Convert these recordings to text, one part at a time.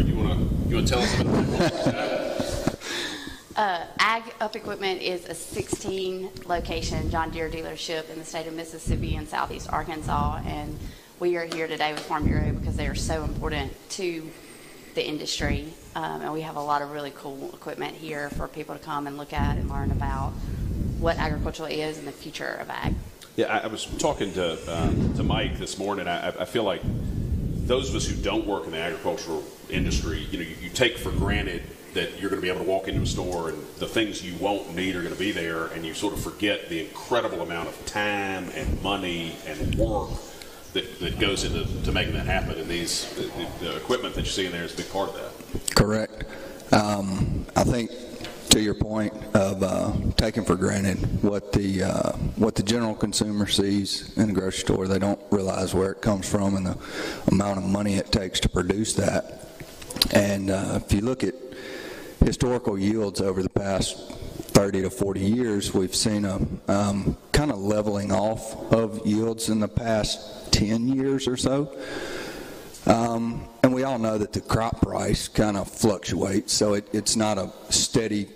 there. You want to tell us about that? AGUP Equipment is a 16-location John Deere dealership in the state of Mississippi and southeast Arkansas, and we are here today with Farm Bureau because they are so important to the industry, and we have a lot of really cool equipment here for people to come and look at and learn about what agriculture is and the future of ag. Yeah, I was talking to Mike this morning. I feel like those of us who don't work in the agricultural industry, you take for granted that you're going to be able to walk into a store and the things you won't need are going to be there, and you sort of forget the incredible amount of time and money and work that goes into making that happen. And the equipment that you see in there is a big part of that. Correct. I think to your point of taking for granted what the general consumer sees in the grocery store, they don't realize where it comes from and the amount of money it takes to produce that. And if you look at historical yields over the past 30 to 40 years, we've seen a kind of leveling off of yields in the past 10 years or so. And we all know that the crop price kind of fluctuates, so it's not a steady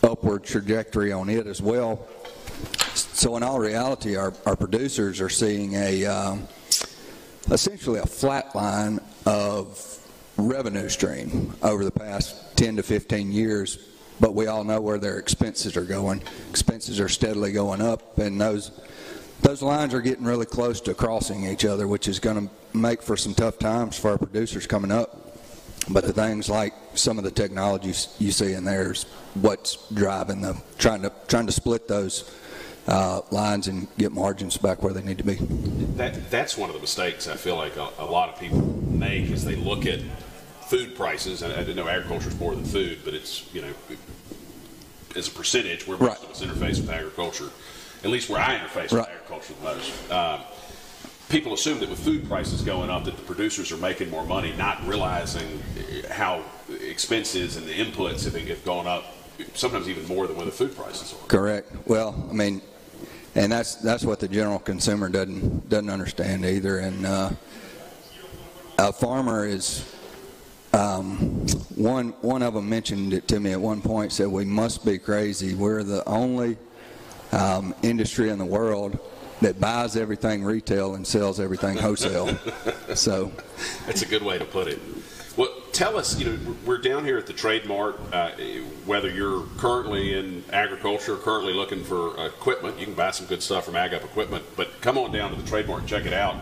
upward trajectory on it as well. So in all reality, our producers are seeing essentially a flat line of revenue stream over the past 10 to 15 years, but we all know where their expenses are going. Expenses are steadily going up, and those lines are getting really close to crossing each other, which is going to make for some tough times for our producers coming up. But the things like some of the technologies you see in there is what's driving trying to split those lines and get margins back where they need to be. That's one of the mistakes I feel like a lot of people make is they look at food prices, and I didn't know agriculture is more than food, but it's, as a percentage where most of us interface with agriculture, at least where I interface with agriculture the most. People assume that with food prices going up that the producers are making more money, not realizing how expenses and the inputs have gone up, sometimes even more than when the food prices are. Correct. Well, I mean, and that's what the general consumer doesn't understand either. And a farmer is one of them mentioned it to me at one point, said we must be crazy. We're the only industry in the world that buys everything retail and sells everything wholesale. So that's a good way to put it. Well, tell us, we're down here at the Trade Mart, whether you're currently in agriculture, currently looking for equipment, you can buy some good stuff from AGUP Equipment, but come on down to the Trade Mart and check it out.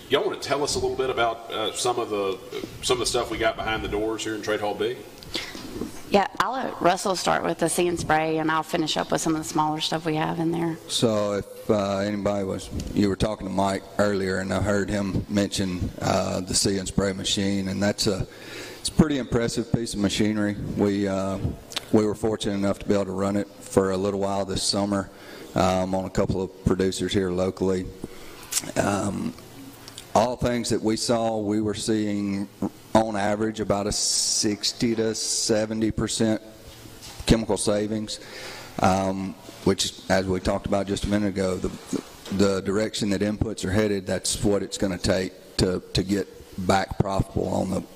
Y'all want to tell us a little bit about some of the stuff we got behind the doors here in Trade Hall B? Yeah, I'll let Russell start with the See and Spray, and I'll finish up with some of the smaller stuff we have in there. So if you were talking to Mike earlier, and I heard him mention the See and Spray machine, and it's a pretty impressive piece of machinery. We were fortunate enough to be able to run it for a little while this summer on a couple of producers here locally. All things that we saw, we were seeing on average about a 60 to 70% chemical savings, which, as we talked about just a minute ago, the direction that inputs are headed, that's what it's going to take to get back profitable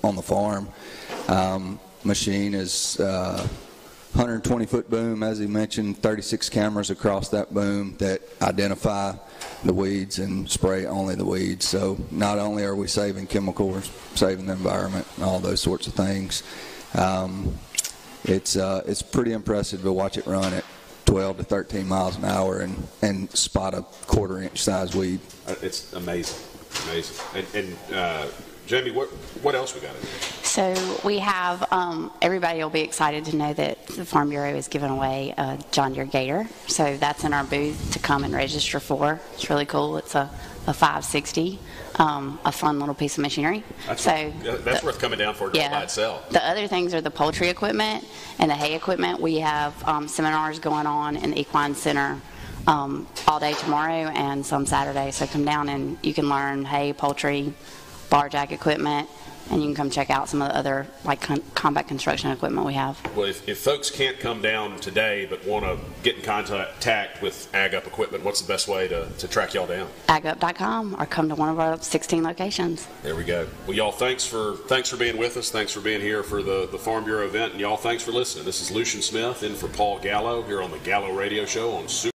on the farm. Machine is 120-foot boom, as he mentioned, 36 cameras across that boom that identify the weeds and spray only the weeds. So not only are we saving chemical, we're saving the environment and all those sorts of things. It's pretty impressive to watch it run at 12 to 13 miles an hour and spot a quarter-inch size weed. It's amazing. And Jamie, what else we got in there? So we have, everybody will be excited to know that the Farm Bureau is giving away a John Deere Gator. So that's in our booth to come and register for. It's really cool. It's a 560, a fun little piece of machinery. That's worth coming down for by itself. The other things are the poultry equipment and the hay equipment. We have seminars going on in the Equine Center all day tomorrow and some Saturday. So come down and you can learn hay, poultry, barge ag equipment, and you can come check out some of the other like combat construction equipment we have. Well, if folks can't come down today but want to get in contact with AGUP equipment, what's the best way to track y'all down? AGUP.com, or come to one of our 16 locations. There we go. Well, y'all, thanks for being with us. Thanks for being here for the Farm Bureau event, and y'all, thanks for listening. This is Lucian Smith in for Paul Gallo here on the Gallo Radio Show on Super.